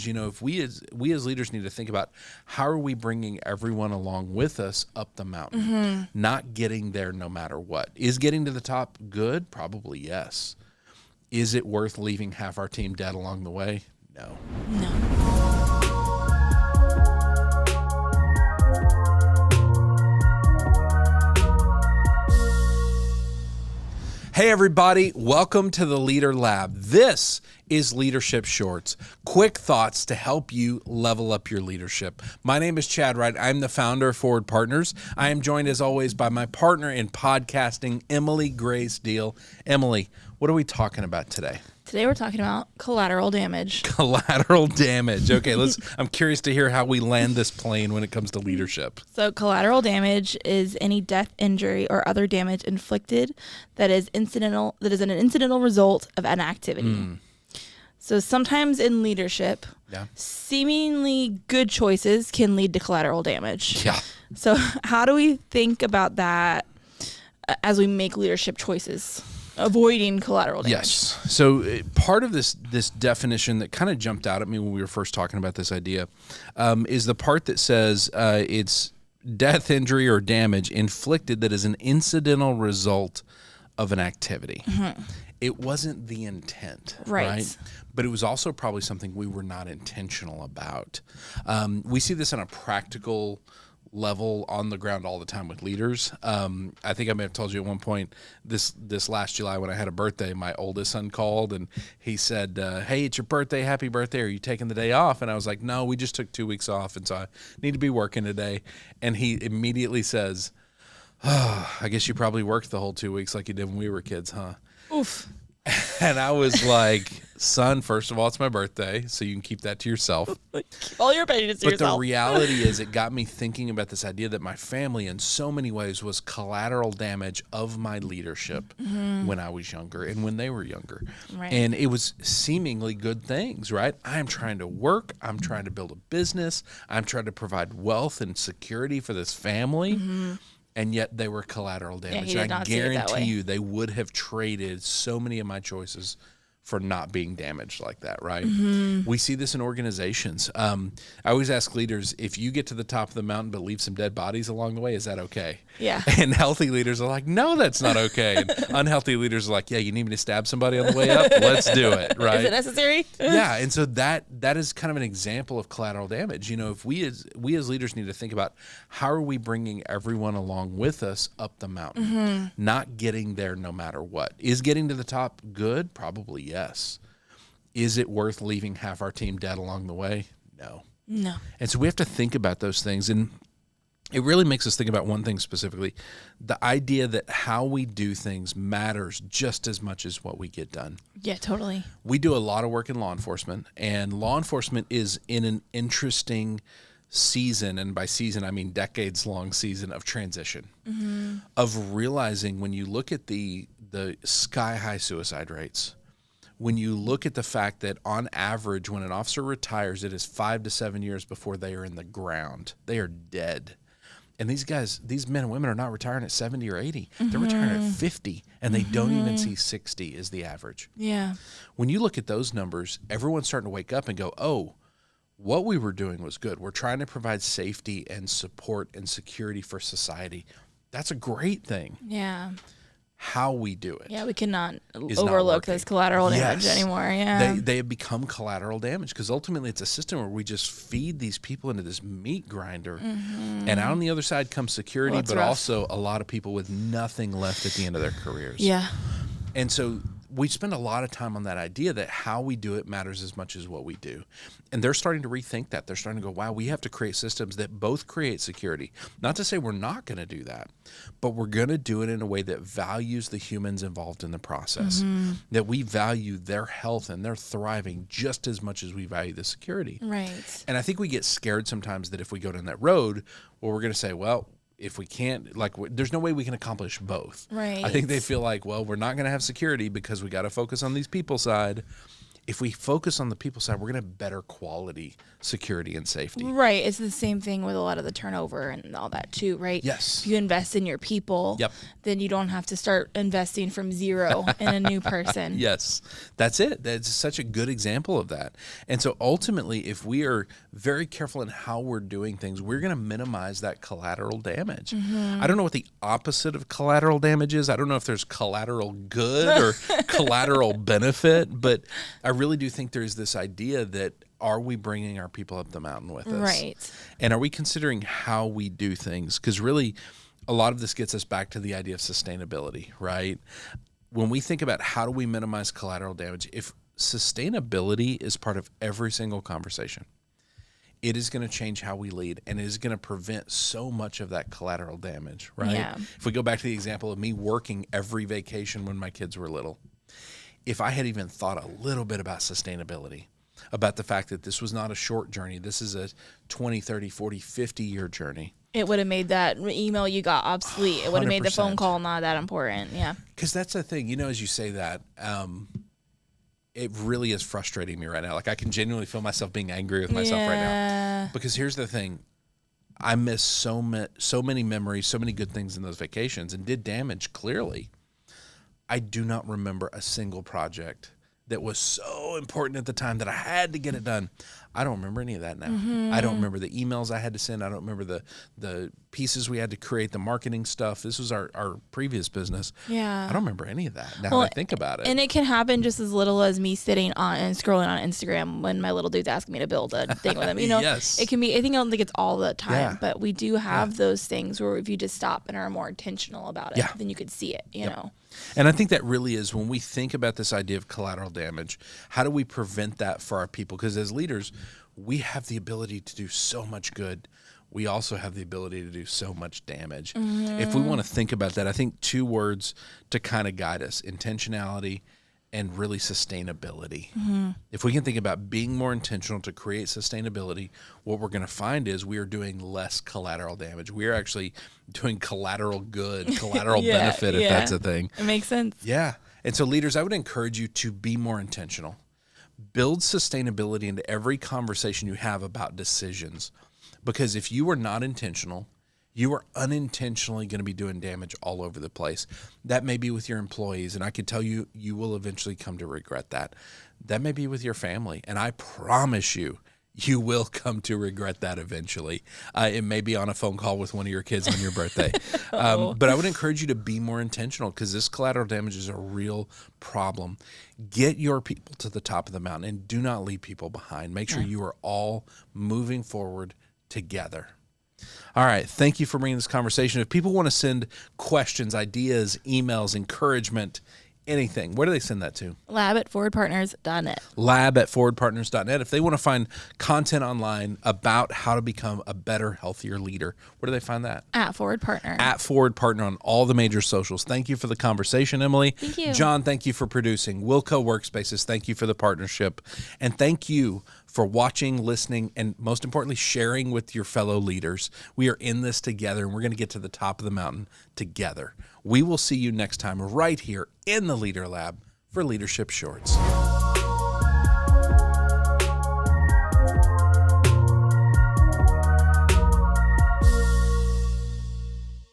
If we as leaders need to think about how are we bringing everyone along with us up the mountain, not getting there no matter what. Is getting to the top good? Probably yes. Is it worth leaving half our team dead along the way? No. Hey everybody, welcome to the Leader Lab. This is Leadership Shorts, quick thoughts to help you level up your leadership. My name is Chad Wright. I'm the founder of Forward Partners. I am joined as always by my partner in podcasting, Emily Grace Deal. Emily, what are we talking about today? Today we're talking about collateral damage. Collateral damage. Okay, I'm curious to hear how we land this plane when it comes to leadership. So collateral damage is any death, injury, or other damage inflicted that is an incidental result of an activity. So sometimes in leadership, seemingly good choices can lead to collateral damage. Yeah. So how do we think about that as we make leadership choices? Avoiding collateral damage. Yes. So part of this definition that kind of jumped out at me when we were first talking about this idea is the part that says it's death, injury, or damage inflicted that is an incidental result of an activity. It wasn't the intent, right? But it was also probably something we were not intentional about. We see this on a practical level on the ground all the time with leaders. I think I may have told you at one point this last July when I had a birthday, my oldest son called and he said, hey, it's your birthday. Happy birthday. Are you taking the day off? And I was like, no, we just took 2 weeks off. And so I need to be working today. And he immediately says, oh, I guess you probably worked the whole 2 weeks like you did when we were kids, huh? Oof. And I was like, son, first of all, it's my birthday, so you can keep that to yourself. Keep all your opinions to yourself. But the reality is it got me thinking about this idea that my family in so many ways was collateral damage of my leadership when I was younger and when they were younger. Right. And it was seemingly good things, right? I'm trying to work. I'm trying to build a business. I'm trying to provide wealth and security for this family. And yet they were collateral damage. I guarantee you they would have traded so many of my choices for not being damaged like that, right? We see this in organizations. I always ask leaders, if you get to the top of the mountain but leave some dead bodies along the way, is that okay? Yeah. And healthy leaders are like, no, that's not okay. And unhealthy leaders are like, yeah, you need me to stab somebody on the way up? Let's do it, right? Is it necessary? Yeah, and so that is kind of an example of collateral damage. If we as leaders need to think about how are we bringing everyone along with us up the mountain, not getting there no matter what. Is getting to the top good? Probably yes. Is it worth leaving half our team dead along the way? No. And so we have to think about those things, and it really makes us think about one thing specifically, the idea that how we do things matters just as much as what we get done. Yeah, totally. We do a lot of work in law enforcement, and law enforcement is in an interesting season, and by season I mean decades-long season of transition, of realizing when you look at the sky-high suicide rates, when you look at the fact that on average when an officer retires, it is 5 to 7 years before they are in the ground. They are dead. And these men and women are not retiring at 70 or 80. They're retiring at 50, and they don't even see 60 is the average. Yeah. When you look at those numbers, everyone's starting to wake up and go, oh, what we were doing was good. We're trying to provide safety and support and security for society. That's a great thing. Yeah. How we do it. Yeah, we cannot overlook this collateral damage anymore. Yeah. They have become collateral damage because ultimately it's a system where we just feed these people into this meat grinder. And out on the other side comes security, but also a lot of people with nothing left at the end of their careers. Yeah. And so we spend a lot of time on that idea that how we do it matters as much as what we do. And they're starting to rethink that. They're starting to go, wow, we have to create systems that both create security. Not to say we're not going to do that, but we're going to do it in a way that values the humans involved in the process, that we value their health and their thriving just as much as we value the security. Right. And I think we get scared sometimes that if we go down that road, well, we're going to say, well, if we can't, there's no way we can accomplish both. Right. I think they feel like, well, we're not going to have security because we got to focus on these people side. if we focus on the people side, we're going to have better quality security and safety. Right. It's the same thing with a lot of the turnover and all that too, right? Yes. If you invest in your people, then you don't have to start investing from zero in a new person. Yes, that's it. That's such a good example of that. And so ultimately, if we are very careful in how we're doing things, we're going to minimize that collateral damage. I don't know what the opposite of collateral damage is. I don't know if there's collateral good or collateral benefit, but I really do think there's this idea that, are we bringing our people up the mountain with us? Right. And are we considering how we do things? Because really, a lot of this gets us back to the idea of sustainability, right? When we think about how do we minimize collateral damage, if sustainability is part of every single conversation, it is going to change how we lead, and it is going to prevent so much of that collateral damage, right? Yeah. If we go back to the example of me working every vacation when my kids were little, if I had even thought a little bit about sustainability, about the fact that this was not a short journey, this is a 20, 30, 40, 50-year journey. It would have made that email you got obsolete. It would have made the phone call not that important. Yeah. Because that's the thing, as you say that, it really is frustrating me right now. Like, I can genuinely feel myself being angry with myself right now. Because here's the thing. I miss so many memories, so many good things in those vacations, and did damage, clearly. I do not remember a single project that was so important at the time that I had to get it done. I don't remember any of that now. I don't remember the emails I had to send. I don't remember the pieces we had to create, the marketing stuff. This was our previous business. Yeah. I don't remember any of that now that I think about it. And it can happen just as little as me sitting on and scrolling on Instagram when my little dude's asking me to build a thing with him. Yes. It can be, I don't think it's all the time, but we do have those things where if you just stop and are more intentional about it, then you could see it, you know. And I think that really is when we think about this idea of collateral damage, how do we prevent that for our people? Because as leaders, we have the ability to do so much good. We also have the ability to do so much damage. If we want to think about that, I think 2 words to kind of guide us: intentionality and really sustainability. If we can think about being more intentional to create sustainability, what we're going to find is we are doing less collateral damage. We are actually doing collateral good, collateral benefit, if that's a thing. It makes sense. Yeah. And so leaders, I would encourage you to be more intentional. Build sustainability into every conversation you have about decisions. Because if you are not intentional, you are unintentionally going to be doing damage all over the place. That may be with your employees, and I can tell you, you will eventually come to regret that. That may be with your family, and I promise you, you will come to regret that eventually. It may be on a phone call with one of your kids on your birthday. But I would encourage you to be more intentional, because this collateral damage is a real problem. Get your people to the top of the mountain, and do not leave people behind. Make sure you are all moving forward together. All right. Thank you for bringing this conversation. If people want to send questions, ideas, emails, encouragement, anything, where do they send that to? lab@forwardpartners.net. lab@forwardpartners.net. If they want to find content online about how to become a better, healthier leader, where do they find that? @ForwardPartner. @ForwardPartner on all the major socials. Thank you for the conversation, Emily. Thank you. John, thank you for producing. Wilco Workspaces, thank you for the partnership. And thank you for watching, listening, and most importantly, sharing with your fellow leaders. We are in this together, and we're going to get to the top of the mountain together. We will see you next time right here in the Leader Lab for Leadership Shorts.